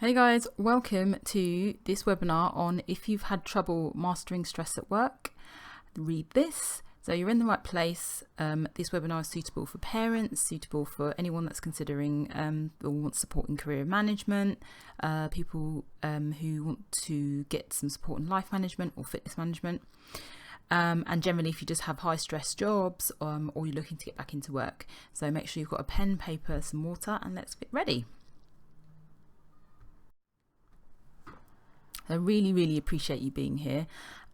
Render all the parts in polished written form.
Hey guys, welcome to this webinar on if you've had trouble mastering stress at work, read this. So you're in the right place. This webinar is suitable for parents, suitable for anyone that's considering or wants support in career management, people who want to get some support in life management or fitness management. And generally if you just have high stress jobs or you're looking to get back into work. So make sure you've got a pen, paper, some water, and let's get ready. I really appreciate you being here.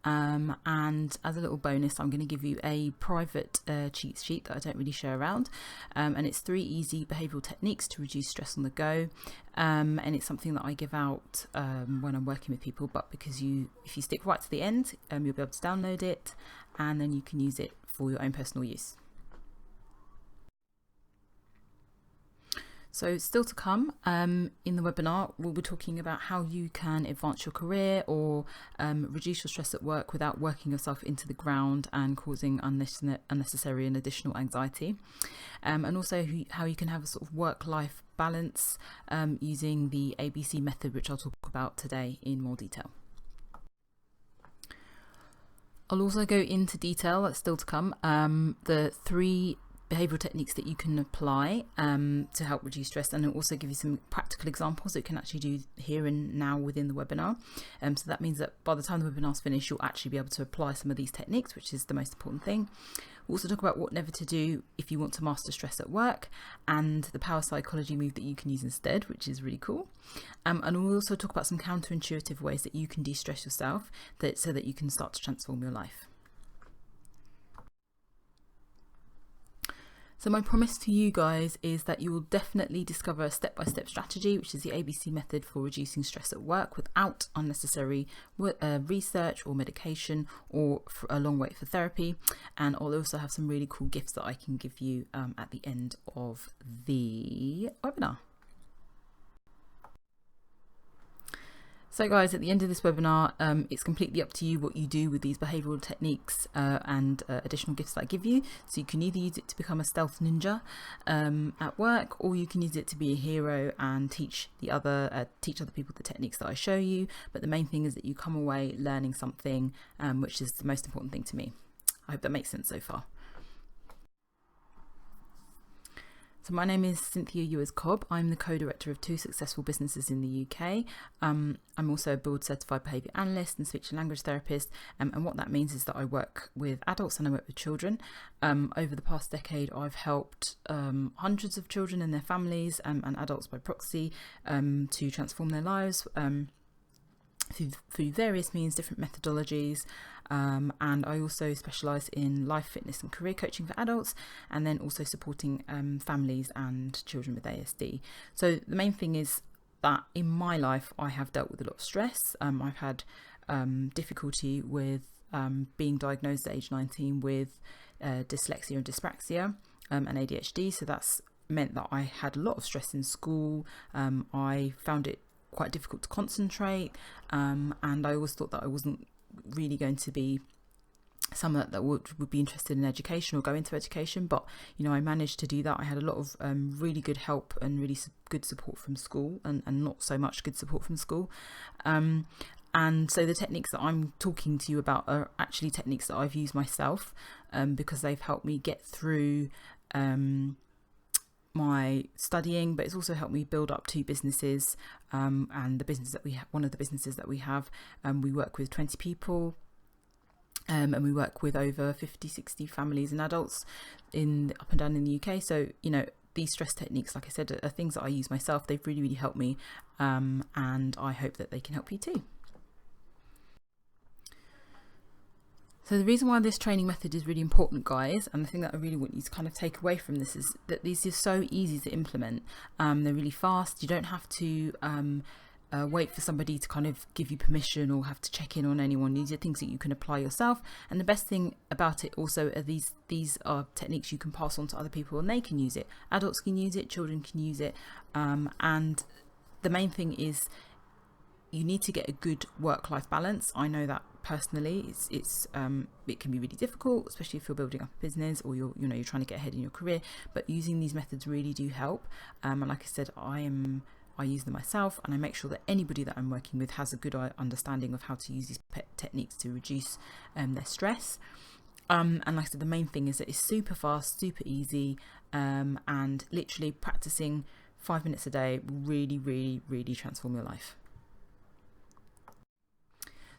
And as a little bonus, I'm going to give you a private cheat sheet that I don't really share around. And it's 3 easy behavioural techniques to reduce stress on the go. And it's something that I give out when I'm working with people. But because if you stick right to the end, you'll be able to download it and then you can use it for your own personal use. So still to come in the webinar, we'll be talking about how you can advance your career or reduce your stress at work without working yourself into the ground and causing unnecessary and additional anxiety. And also how you can have a sort of work-life balance using the ABC method, which I'll talk about today in more detail. I'll also go into detail, that's still to come, the 3 behavioural techniques that you can apply to help reduce stress, and I'll also give you some practical examples that you can actually do here and now within the webinar. So that means that by the time the webinar's finished, you'll actually be able to apply some of these techniques, which is the most important thing. We'll also talk about what never to do if you want to master stress at work, and the power psychology move that you can use instead, which is really cool. And we'll also talk about some counterintuitive ways that you can de-stress yourself so that you can start to transform your life. So my promise to you guys is that you will definitely discover a step-by-step strategy, which is the ABC method for reducing stress at work without unnecessary research or medication or for a long wait for therapy. And I'll also have some really cool gifts that I can give you at the end of the webinar. So guys, at the end of this webinar, it's completely up to you what you do with these behavioural techniques and additional gifts that I give you. So you can either use it to become a stealth ninja at work, or you can use it to be a hero and teach other people the techniques that I show you. But the main thing is that you come away learning something, which is the most important thing to me. I hope that makes sense so far. So my name is Cynthia Ewers-Cobb. I'm the co-director of 2 successful businesses in the UK. I'm also a board certified behaviour analyst and speech and language therapist. And what that means is that I work with adults and I work with children. Over the past decade, I've helped hundreds of children and their families and adults by proxy to transform their lives through various means, different methodologies. And I also specialise in life, fitness and career coaching for adults, and then also supporting families and children with ASD. So the main thing is that in my life I have dealt with a lot of stress. I've had difficulty with being diagnosed at age 19 with dyslexia and dyspraxia and ADHD. So that's meant that I had a lot of stress in school. I found it quite difficult to concentrate, and I always thought that I wasn't really going to be someone that would be interested in education or go into education, but I managed to do that. I had a lot of really good help and really good support from school, and not so much good support from school, and so the techniques that I'm talking to you about are actually techniques that I've used myself, because they've helped me get through my studying, but it's also helped me build up 2 businesses, and the business that one of the businesses that we have, we work with 20 people, and we work with over 50-60 families and adults up and down in the UK. So these stress techniques, like I said, are things that I use myself. They've really helped me, and I hope that they can help you too. So the reason why this training method is really important, guys, and the thing that I really want you to kind of take away from this is that these are so easy to implement. They're really fast. You don't have to wait for somebody to kind of give you permission or have to check in on anyone. These are things that you can apply yourself. And the best thing about it also are these are techniques you can pass on to other people and they can use it. Adults can use it, children can use it. And the main thing is you need to get a good work-life balance. I know that personally, it can be really difficult, especially if you're building up a business or you're trying to get ahead in your career. But using these methods really do help. And like I said, I use them myself, and I make sure that anybody that I'm working with has a good understanding of how to use these techniques to reduce their stress. And like I said, the main thing is that it's super fast, super easy, and literally practicing 5 minutes a day will really, really, really transform your life.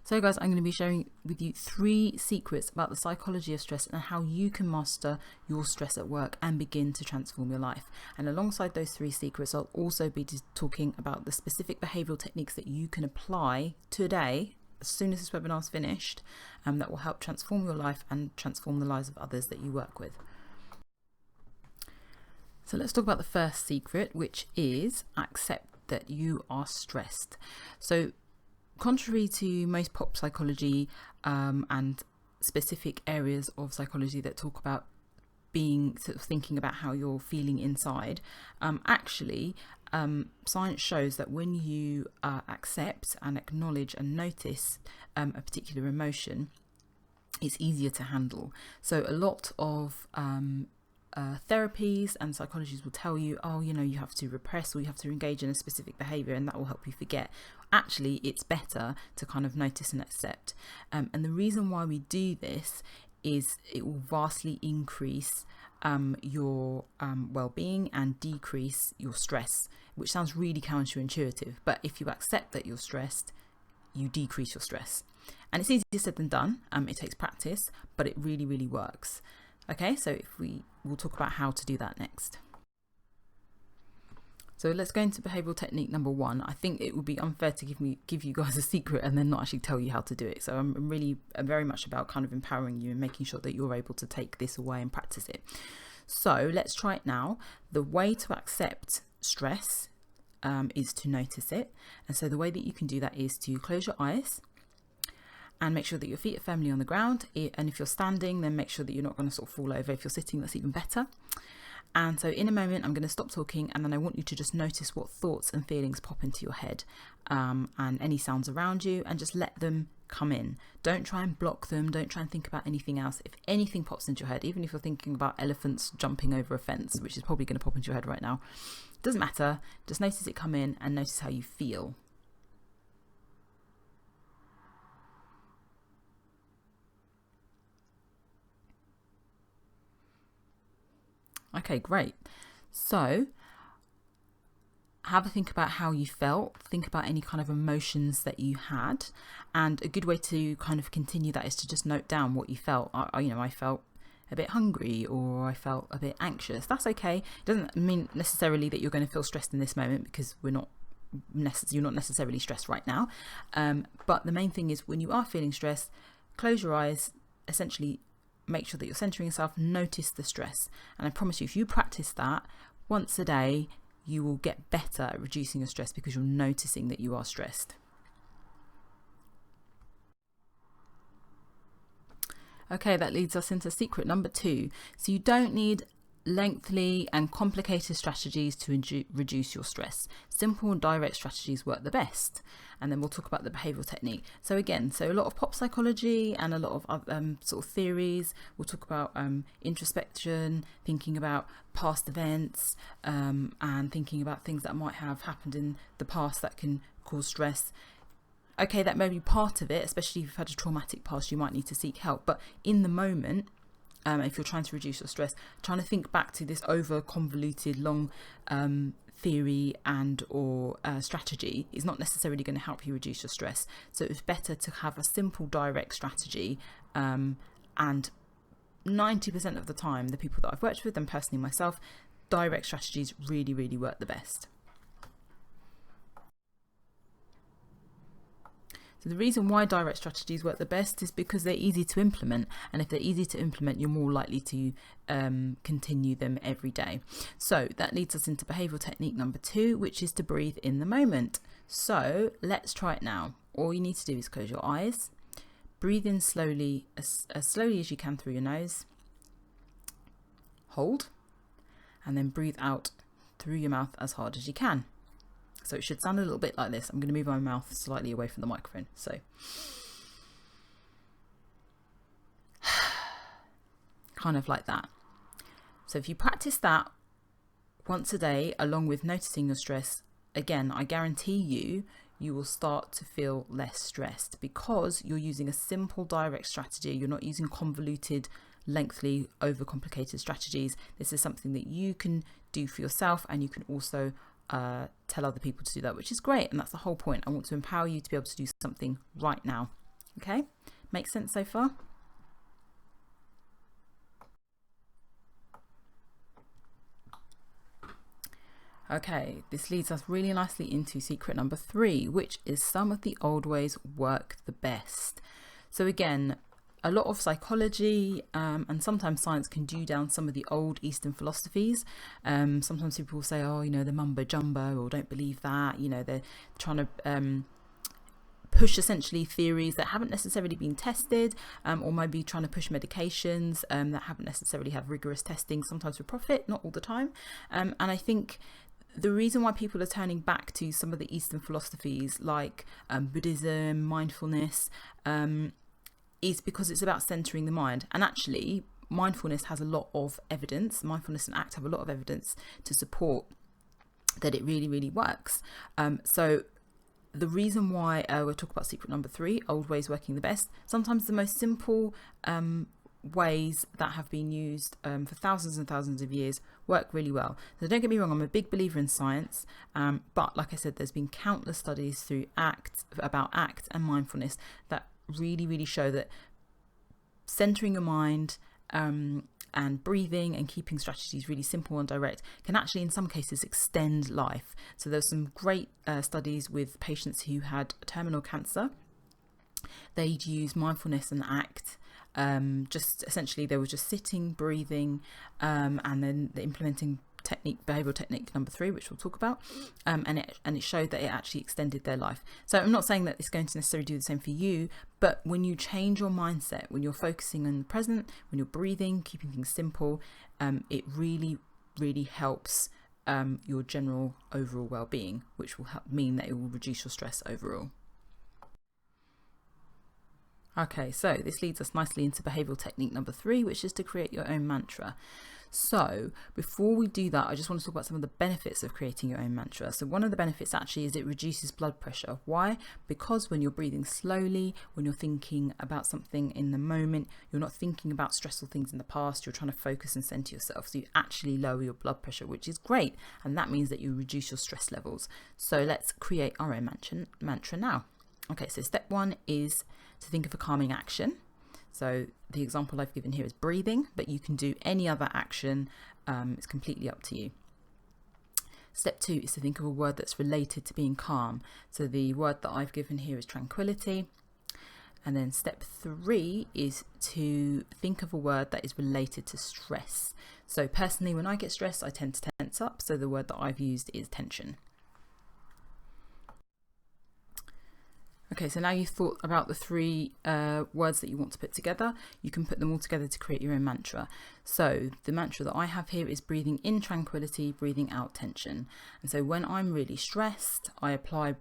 So guys, I'm going to be sharing with you 3 secrets about the psychology of stress and how you can master your stress at work and begin to transform your life. And alongside those 3 secrets, I'll also be talking about the specific behavioural techniques that you can apply today, as soon as this webinar is finished, that will help transform your life and transform the lives of others that you work with. So let's talk about the first secret, which is accept that you are stressed. So contrary to most pop psychology and specific areas of psychology that talk about being sort of thinking about how you're feeling inside, actually science shows that when you accept and acknowledge and notice a particular emotion, it's easier to handle. So a lot of therapies and psychologists will tell you, oh, you know, you have to repress or you have to engage in a specific behavior and that will help you forget. Actually, it's better to kind of notice and accept. And the reason why we do this is it will vastly increase your well-being and decrease your stress, which sounds really counterintuitive. But if you accept that you're stressed, you decrease your stress. And it's easier said than done. It takes practice, but it really, really works. Okay, so we'll talk about how to do that next. So let's go into behavioural technique number 1. I think it would be unfair to give you guys a secret and then not actually tell you how to do it. So I'm very much about kind of empowering you and making sure that you're able to take this away and practice it. So let's try it now. The way to accept stress is to notice it. And so the way that you can do that is to close your eyes and make sure that your feet are firmly on the ground. And if you're standing, then make sure that you're not going to sort of fall over. If you're sitting, that's even better. And so in a moment, I'm going to stop talking and then I want you to just notice what thoughts and feelings pop into your head and any sounds around you, and just let them come in. Don't try and block them. Don't try and think about anything else. If anything pops into your head, even if you're thinking about elephants jumping over a fence, which is probably going to pop into your head right now, it doesn't matter. Just notice it come in and notice how you feel. Okay, great. So have a think about how you felt. Think about any kind of emotions that you had. And a good way to kind of continue that is to just note down what you felt. I felt a bit hungry, or I felt a bit anxious. That's okay. It doesn't mean necessarily that you're going to feel stressed in this moment, because you're not necessarily stressed right now. But the main thing is, when you are feeling stressed, close your eyes, essentially make sure that you're centering yourself, notice the stress. And I promise you, if you practice that once a day, you will get better at reducing your stress because you're noticing that you are stressed. Okay, that leads us into secret number 2. So you don't need lengthy and complicated strategies to reduce your stress. Simple and direct strategies work the best. And then we'll talk about the behavioural technique. So again, a lot of pop psychology and a lot of sort of theories. We'll talk about introspection, thinking about past events, and thinking about things that might have happened in the past that can cause stress. Okay, that may be part of it, especially if you've had a traumatic past, you might need to seek help. But in the moment, if you're trying to reduce your stress, trying to think back to this over convoluted long theory and or strategy is not necessarily going to help you reduce your stress. So it's better to have a simple direct strategy, and 90% of the time, the people that I've worked with, and personally myself, direct strategies really, really work the best. So the reason why direct strategies work the best is because they're easy to implement. And if they're easy to implement, you're more likely to continue them every day. So that leads us into behavioural technique number 2, which is to breathe in the moment. So let's try it now. All you need to do is close your eyes, breathe in slowly, as slowly as you can through your nose, hold, and then breathe out through your mouth as hard as you can. So it should sound a little bit like this. I'm going to move my mouth slightly away from the microphone. So kind of like that. So if you practice that once a day, along with noticing your stress, again, I guarantee you will start to feel less stressed because you're using a simple, direct strategy. You're not using convoluted, lengthy, overcomplicated strategies. This is something that you can do for yourself, and you can also tell other people to do that, which is great. And that's the whole point. I want to empower you to be able to do something right now. Okay, makes sense so far? Okay, this leads us really nicely into secret number 3, which is some of the old ways work the best. So again, a lot of psychology and sometimes science can do down some of the old Eastern philosophies. Sometimes people will say, oh, you know, the mumbo jumbo, or don't believe that. You know, they're trying to push essentially theories that haven't necessarily been tested, or maybe trying to push medications that haven't necessarily had rigorous testing, sometimes for profit, not all the time. And I think the reason why people are turning back to some of the Eastern philosophies like Buddhism, mindfulness, is because it's about centering the mind. And actually, mindfulness has a lot of evidence. Mindfulness and ACT have a lot of evidence to support that it really, really works. So the reason why we'll talk about secret number 3, old ways working the best, sometimes the most simple ways that have been used for thousands and thousands of years work really well. So don't get me wrong, I'm a big believer in science, but like I said, there's been countless studies through about ACT and mindfulness that really, really show that centering your mind and breathing and keeping strategies really simple and direct can actually in some cases extend life. So there's some great studies with patients who had terminal cancer. They'd use mindfulness and ACT. Just essentially they were just sitting, breathing, and then the implementing behavioral technique number 3, which we'll talk about, and it showed that it actually extended their life. So I'm not saying that it's going to necessarily do the same for you, but when you change your mindset, when you're focusing on the present, when you're breathing, keeping things simple, it really, really helps your general overall well-being, which will mean that it will reduce your stress overall. Okay, so this leads us nicely into behavioural technique number 3, which is to create your own mantra. So before we do that, I just want to talk about some of the benefits of creating your own mantra. So one of the benefits actually is it reduces blood pressure. Why? Because when you're breathing slowly, when you're thinking about something in the moment, you're not thinking about stressful things in the past, you're trying to focus and center yourself. So you actually lower your blood pressure, which is great. And that means that you reduce your stress levels. So let's create our own mantra now. Okay, so step 1 is to think of a calming action. So the example I've given here is breathing, but you can do any other action. It's completely up to you. Step 2 is to think of a word that's related to being calm. So the word that I've given here is tranquility. And then step 3 is to think of a word that is related to stress. So personally, when I get stressed, I tend to tense up. So the word that I've used is tension. Okay, so now you've thought about the 3 words that you want to put together, you can put them all together to create your own mantra. So the mantra that I have here is breathing in tranquility, breathing out tension. And so when I'm really stressed, I apply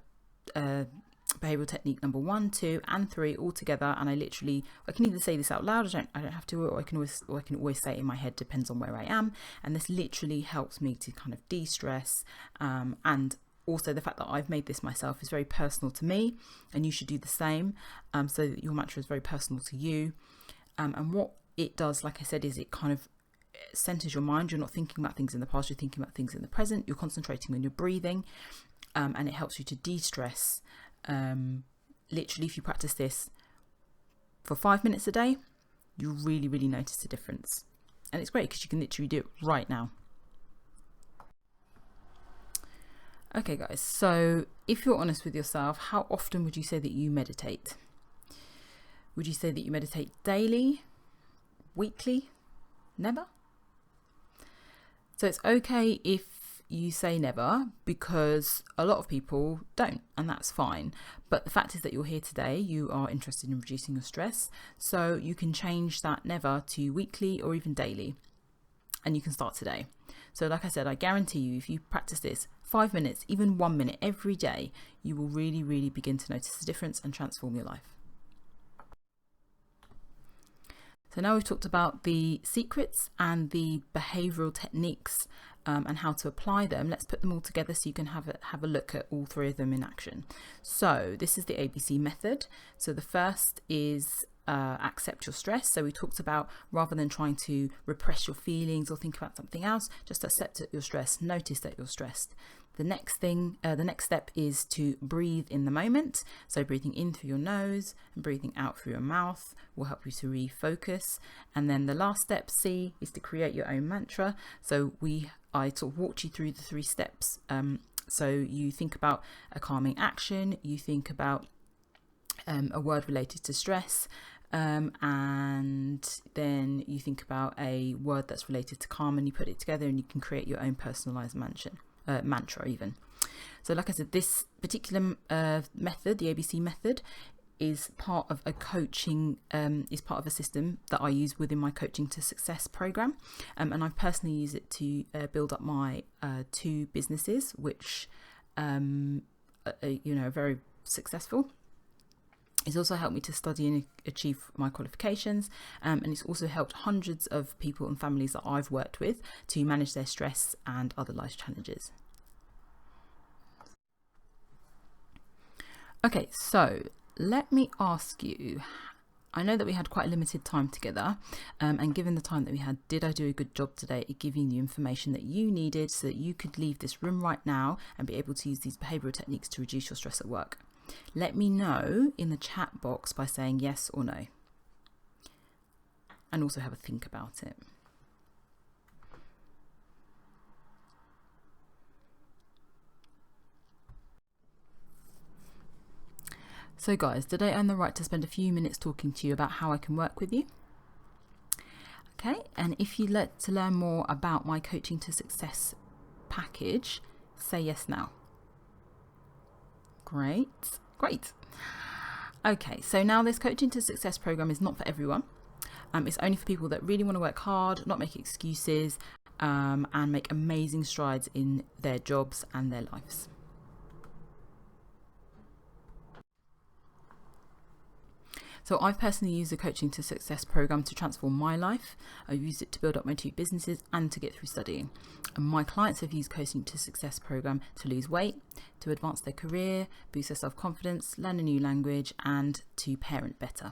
behavioural technique number 1, 2 and 3 all together, and I can either say this out loud, I don't have to, or I can always say it in my head, depends on where I am. And this literally helps me to kind of de-stress, and also the fact that I've made this myself is very personal to me, and you should do the same, so that your mantra is very personal to you. And what it does, like I said, is it kind of centers your mind. You're not thinking about things in the past, you're thinking about things in the present, you're concentrating on your breathing, and it helps you to de-stress. Literally, if you practice this for 5 minutes a day, you'll really, really notice a difference. And it's great because you can literally do it right now. Okay guys, so if you're honest with yourself, how often would you say that you meditate? Would you say that you meditate daily, weekly, never? So it's okay if you say never, because a lot of people don't, and that's fine. But the fact is that you're here today, you are interested in reducing your stress, so you can change that never to weekly or even daily, and you can start today. So like I said, I guarantee you, if you practice this 5 minutes, even 1 minute every day, you will really, really begin to notice the difference and transform your life. So now we've talked about the secrets and the behavioural techniques and how to apply them, let's put them all together so you can have a look at all three of them in action. So this is the ABC method. So the first is accept your stress. So we talked about, rather than trying to repress your feelings or think about something else, just accept that you're stressed, notice that you're stressed. The next step is to breathe in the moment. So breathing in through your nose and breathing out through your mouth will help you to refocus. And then the last step, C, is to create your own mantra. So I sort of walked you through the 3 steps. So you think about a calming action, you think about a word related to stress, and then you think about a word that's related to calm, and you put it together and you can create your own personalized mantra even. So like I said, this particular method, the ABC method, is part of a system that I use within my Coaching to Success program, and I've personally used it to build up my 2 businesses, which are very successful. It's also helped me to study and achieve my qualifications, and it's also helped hundreds of people and families that I've worked with to manage their stress and other life challenges. Okay, so let me ask you, I know that we had quite a limited time together, and given the time that we had, did I do a good job today at giving you information that you needed so that you could leave this room right now and be able to use these behavioural techniques to reduce your stress at work? Let me know in the chat box by saying yes or no, and also have a think about it. So guys, did I earn the right to spend a few minutes talking to you about how I can work with you? Okay, and if you'd like to learn more about my Coaching to Success package, say yes now. Great. Okay, so now this Coaching to Success program is not for everyone. It's only for people that really want to work hard, not make excuses, and make amazing strides in their jobs and their lives. So I've personally used the Coaching to Success program to transform my life. I've used it to build up my 2 businesses and to get through studying. And my clients have used Coaching to Success program to lose weight, to advance their career, boost their self-confidence, learn a new language, and to parent better.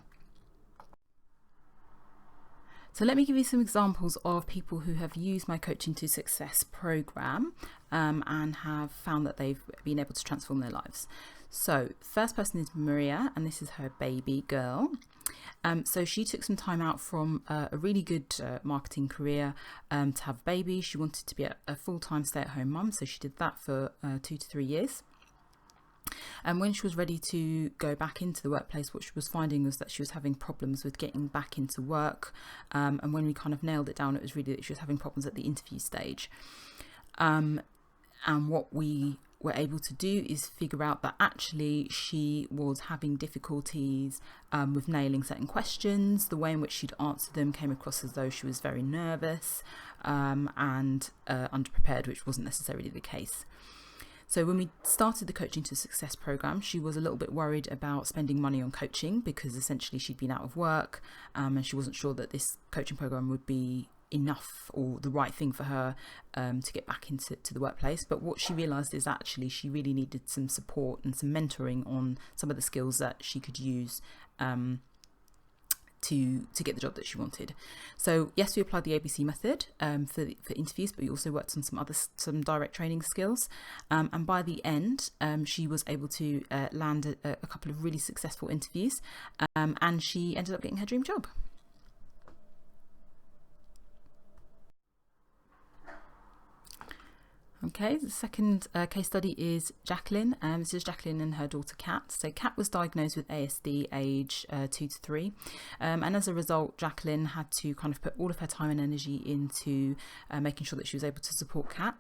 So let me give you some examples of people who have used my Coaching to Success program and have found that they've been able to transform their lives. So first person is Maria, and this is her baby girl. So she took some time out from a really good marketing career to have a baby. She wanted to be a full-time stay-at-home mum, so she did that for 2 to 3 years. And when she was ready to go back into the workplace, what she was finding was that she was having problems with getting back into work. And when we kind of nailed it down, it was really that she was having problems at the interview stage. And what we were able to do is figure out that actually she was having difficulties with nailing certain questions. The way in which she'd answered them came across as though she was very nervous and underprepared, which wasn't necessarily the case. So when we started the Coaching to Success program, she was a little bit worried about spending money on coaching because essentially she'd been out of work, and she wasn't sure that this coaching program would be enough or the right thing for her to get back into the workplace. But what she realised is actually she really needed some support and some mentoring on some of the skills that she could use to get the job that she wanted. So yes, we applied the ABC method for interviews, but we also worked on some direct training skills. And by the end, she was able to land a couple of really successful interviews, and she ended up getting her dream job. Okay, the second case study is Jacqueline. This is Jacqueline and her daughter Kat. So Kat was diagnosed with ASD age 2 to 3, and as a result, Jacqueline had to kind of put all of her time and energy into making sure that she was able to support Kat.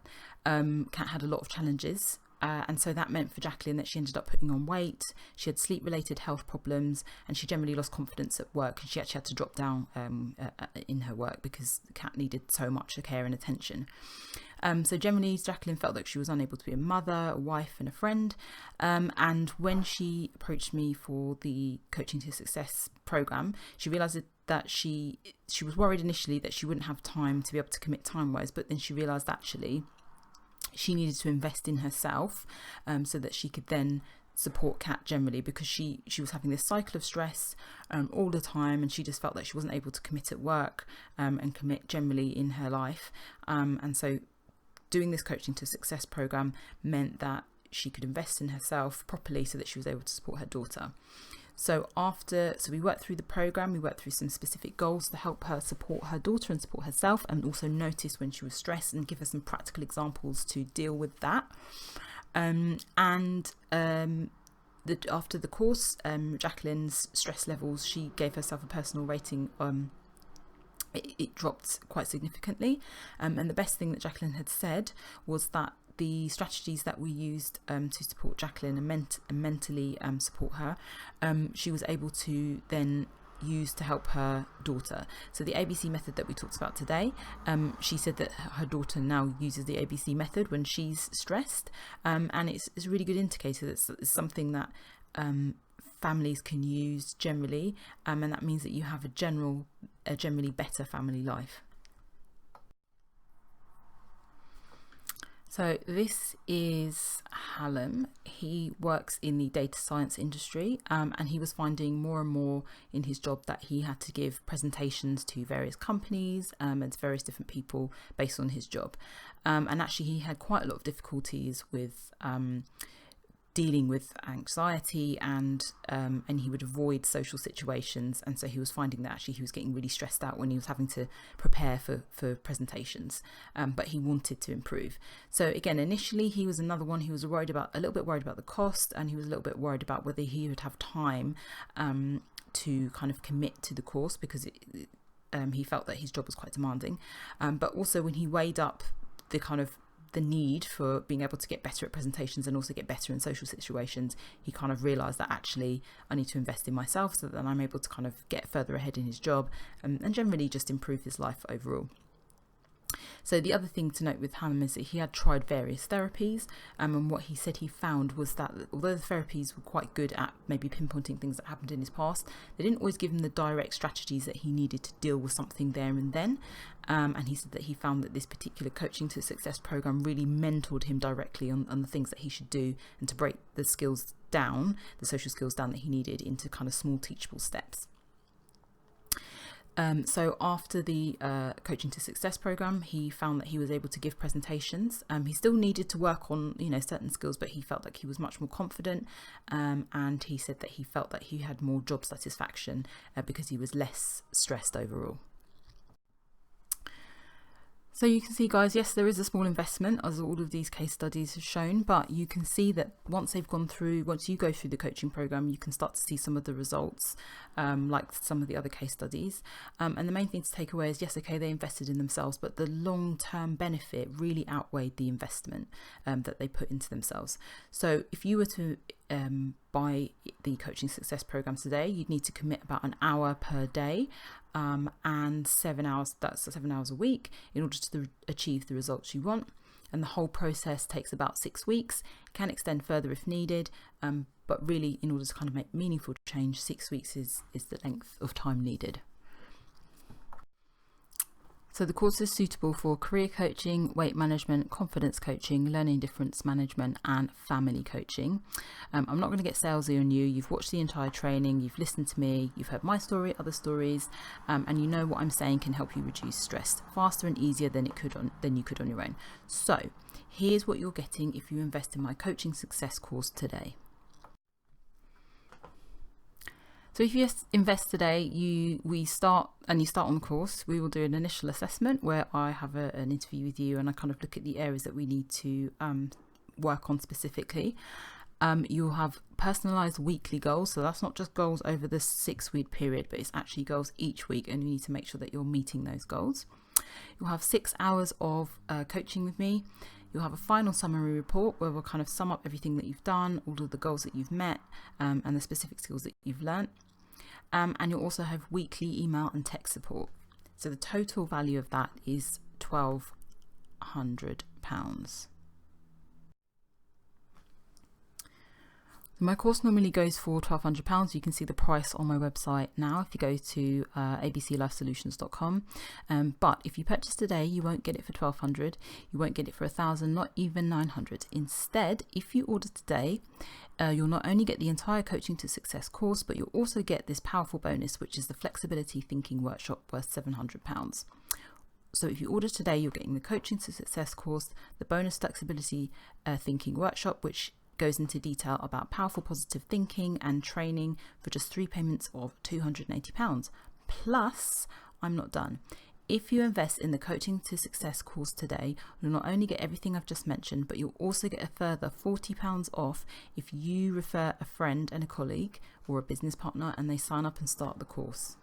Kat had a lot of challenges. And so that meant for Jacqueline that she ended up putting on weight, she had sleep-related health problems, and she generally lost confidence at work, and she actually had to drop down in her work because Kat needed so much care and attention. So generally, Jacqueline felt that she was unable to be a mother, a wife, and a friend. And when she approached me for the Coaching to Success program, she realised that she was worried initially that she wouldn't have time to be able to commit time-wise, but then she realised actually she needed to invest in herself so that she could then support Kat generally, because she was having this cycle of stress all the time, and she just felt that she wasn't able to commit at work and commit generally in her life. And so doing this Coaching to Success program meant that she could invest in herself properly so that she was able to support her daughter. So we worked through the program, we worked through some specific goals to help her support her daughter and support herself, and also notice when she was stressed and give her some practical examples to deal with that. After the course, Jacqueline's stress levels, she gave herself a personal rating. It dropped quite significantly. And the best thing that Jacqueline had said was that the strategies that we used to support Jacqueline and mentally support her, she was able to then use to help her daughter. So the ABC method that we talked about today, she said that her daughter now uses the ABC method when she's stressed, and it's a really good indicator that it's something that families can use generally, and that means that you have a generally better family life. So this is Hallam. He works in the data science industry, and he was finding more and more in his job that he had to give presentations to various companies and to various different people based on his job. And actually he had quite a lot of difficulties with dealing with anxiety, and he would avoid social situations, and so he was finding that actually he was getting really stressed out when he was having to prepare for presentations, but he wanted to improve. So again, initially he was another one who was a little bit worried about the cost, and he was a little bit worried about whether he would have time to kind of commit to the course, because he felt that his job was quite demanding, but also when he weighed up the need for being able to get better at presentations and also get better in social situations, he kind of realised that actually I need to invest in myself so that I'm able to kind of get further ahead in his job and generally just improve his life overall. So the other thing to note with Hallam is that he had tried various therapies, and what he said he found was that although the therapies were quite good at maybe pinpointing things that happened in his past, they didn't always give him the direct strategies that he needed to deal with something there and then. And he said that he found that this particular Coaching to Success program really mentored him directly on the things that he should do, and to break the skills down, the social skills down that he needed into kind of small teachable steps. So after the Coaching to Success program, he found that he was able to give presentations. He still needed to work on, certain skills, but he felt like he was much more confident. And he said that he felt that he had more job satisfaction because he was less stressed overall. So you can see, guys, yes, there is a small investment, as all of these case studies have shown, but you can see that once you go through the coaching program, you can start to see some of the results, like some of the other case studies. And the main thing to take away is, yes, okay, they invested in themselves, but the long-term benefit really outweighed the investment that they put into themselves. So if you were to buy the Coaching Success program today, you'd need to commit about an hour per day, and 7 hours, that's 7 hours a week, in order to achieve the results you want. And the whole process takes about 6 weeks, can extend further if needed, but really in order to kind of make meaningful change, 6 weeks is the length of time needed. So the course is suitable for career coaching, weight management, confidence coaching, learning difference management, and family coaching. I'm not going to get salesy on you. You've watched the entire training, you've listened to me, you've heard my story, other stories, and you know what I'm saying can help you reduce stress faster and easier than you could on your own. So here's what you're getting if you invest in my Coaching Success course today. So if you invest today, you start on the course, we will do an initial assessment where I have an interview with you and I kind of look at the areas that we need to work on specifically. You'll have personalised weekly goals, so that's not just goals over the 6-week period, but it's actually goals each week, and you need to make sure that you're meeting those goals. You'll have 6 hours of coaching with me. You'll have a final summary report where we'll kind of sum up everything that you've done, all of the goals that you've met, and the specific skills that you've learnt. And you'll also have weekly email and text support. So the total value of that is £1,200. My course normally goes for £1,200. You can see the price on my website now if you go to abclifesolutions.com. But if you purchase today, you won't get it for £1,200. You won't get it for £1,000, not even £900. Instead, if you order today, you'll not only get the entire Coaching to Success course, but you'll also get this powerful bonus, which is the Flexibility Thinking Workshop worth £700. So if you order today, you're getting the Coaching to Success course, the bonus Flexibility Thinking Workshop, which goes into detail about powerful positive thinking and training for just 3 payments of £280. Plus, I'm not done. If you invest in the Coaching to Success course today, you'll not only get everything I've just mentioned, but you'll also get a further £40 off if you refer a friend and a colleague or a business partner and they sign up and start the course.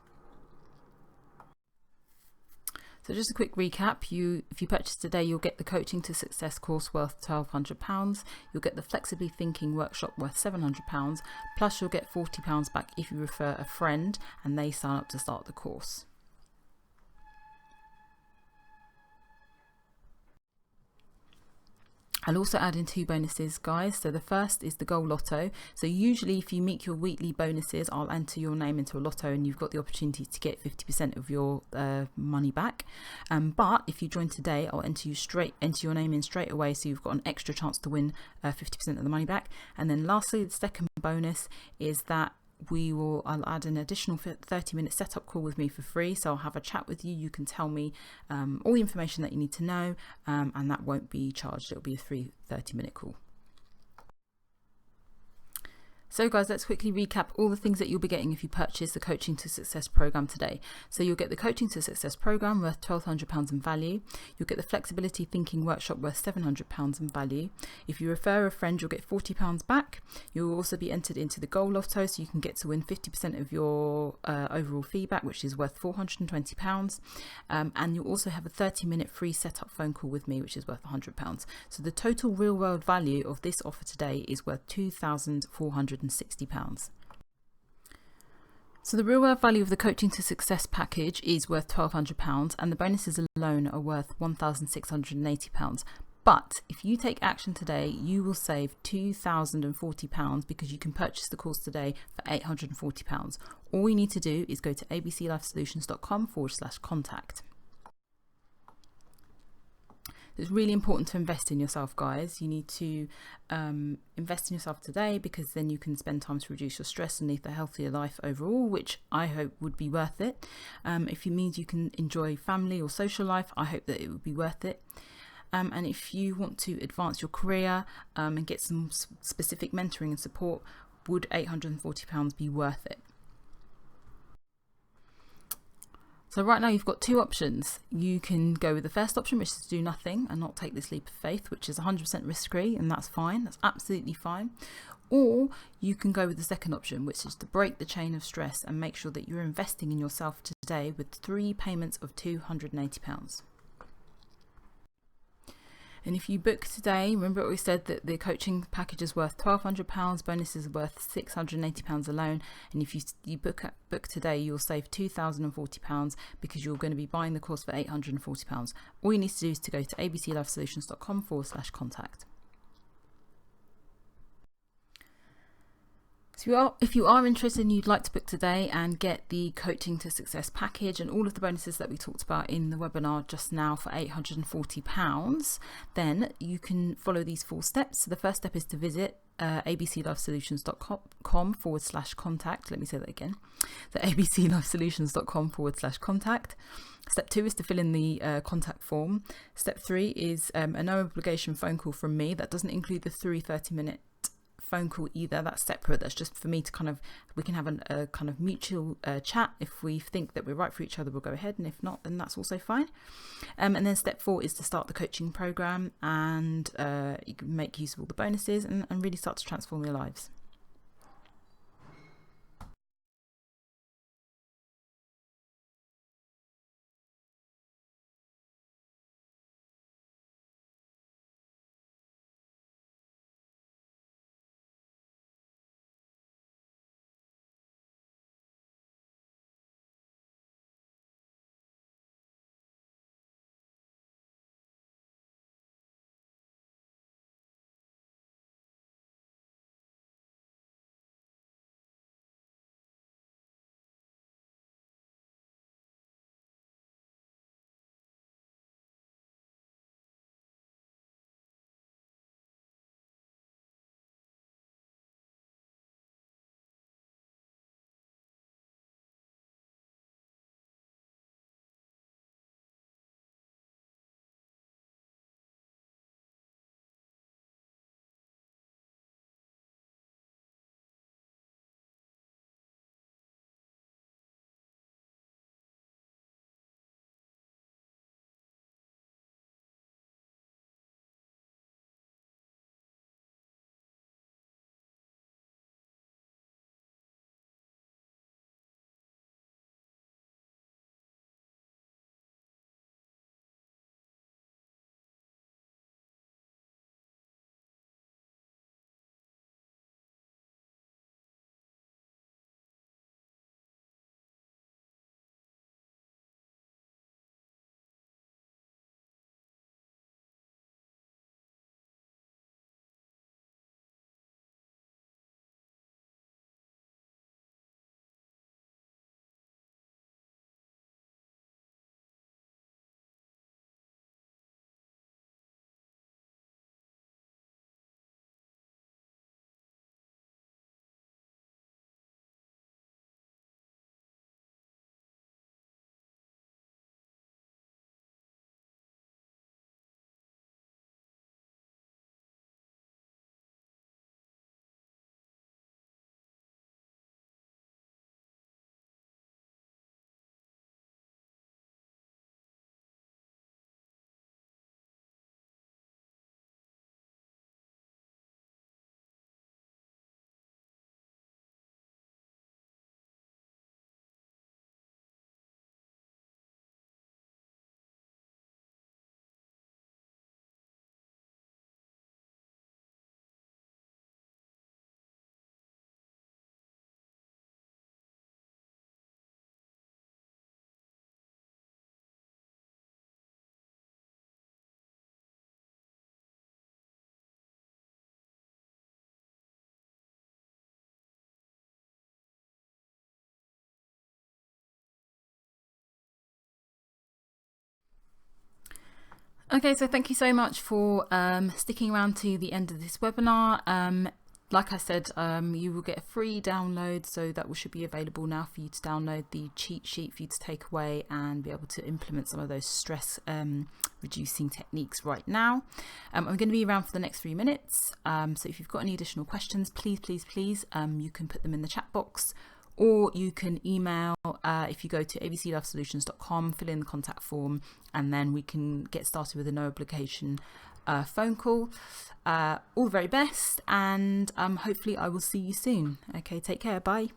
So just a quick recap, if you purchase today, you'll get the Coaching to Success course worth £1,200, you'll get the Flexibly Thinking workshop worth £700, plus you'll get £40 back if you refer a friend and they sign up to start the course. I'll also add in 2 bonuses, guys. So the first is the Goal Lotto. So usually if you meet your weekly bonuses, I'll enter your name into a lotto and you've got the opportunity to get 50% of your money back. But if you join today, I'll enter your name in straight away, so you've got an extra chance to win 50% of the money back. And then lastly, the second bonus is that I'll add an additional 30-minute setup call with me for free. So I'll have a chat with you. You can tell me all the information that you need to know, and that won't be charged. It'll be a free 30-minute call. So guys, let's quickly recap all the things that you'll be getting if you purchase the Coaching to Success program today. So you'll get the Coaching to Success program worth £1,200 in value. You'll get the Flexibility Thinking workshop worth £700 in value. If you refer a friend, you'll get £40 back. You'll also be entered into the Goal Lotto, so you can get to win 50% of your overall fee back, which is worth £420. And you'll also have a 30-minute free setup phone call with me, which is worth £100. So the total real world value of this offer today is worth £2,460. So the real world value of the Coaching to Success package is worth £1,200 and the bonuses alone are worth £1,680. But if you take action today, you will save £2,040 because you can purchase the course today for £840. All you need to do is go to abclifesolutions.com/contact. It's really important to invest in yourself, guys. You need to invest in yourself today, because then you can spend time to reduce your stress and live a healthier life overall, which I hope would be worth it. If it means you can enjoy family or social life, I hope that it would be worth it. And if you want to advance your career and get some specific mentoring and support, would £840 be worth it? So right now you've got 2 options. You can go with the first option, which is to do nothing and not take this leap of faith, which is 100% risk-free, and that's fine. That's absolutely fine. Or you can go with the second option, which is to break the chain of stress and make sure that you're investing in yourself today with 3 payments of £280. And if you book today, remember what we said, that the coaching package is worth £1,200, bonuses are worth £680 alone. And if you book today, you'll save £2,040 because you're going to be buying the course for £840. All you need to do is to go to abclifesolutions.com/contact. So if you are interested and you'd like to book today and get the Coaching to Success package and all of the bonuses that we talked about in the webinar just now for £840, then you can follow these 4 steps. So the first step is to visit abclifesolutions.com/contact. Let me say that again. So abclifesolutions.com/contact. Step 2 is to fill in the contact form. Step 3 is a no obligation phone call from me. That doesn't include the 30-minute phone call either. That's separate. That's just for me to we can have a kind of mutual chat. If we think that we're right for each other, we'll go ahead, and if not, then that's also fine. And then step 4 is to start the coaching program, and you can make use of all the bonuses and really start to transform your lives. Okay, so thank you so much for sticking around to the end of this webinar. Like I said, you will get a free download, so that should be available now for you to download the cheat sheet for you to take away and be able to implement some of those stress reducing techniques right now. I'm going to be around for the next 3 minutes, so if you've got any additional questions, please, you can put them in the chat box, or you can email if you go to abclifesolutions.com, fill in the contact form, and then we can get started with a no obligation phone call. All the very best, and hopefully I will see you soon. Okay, take care, bye.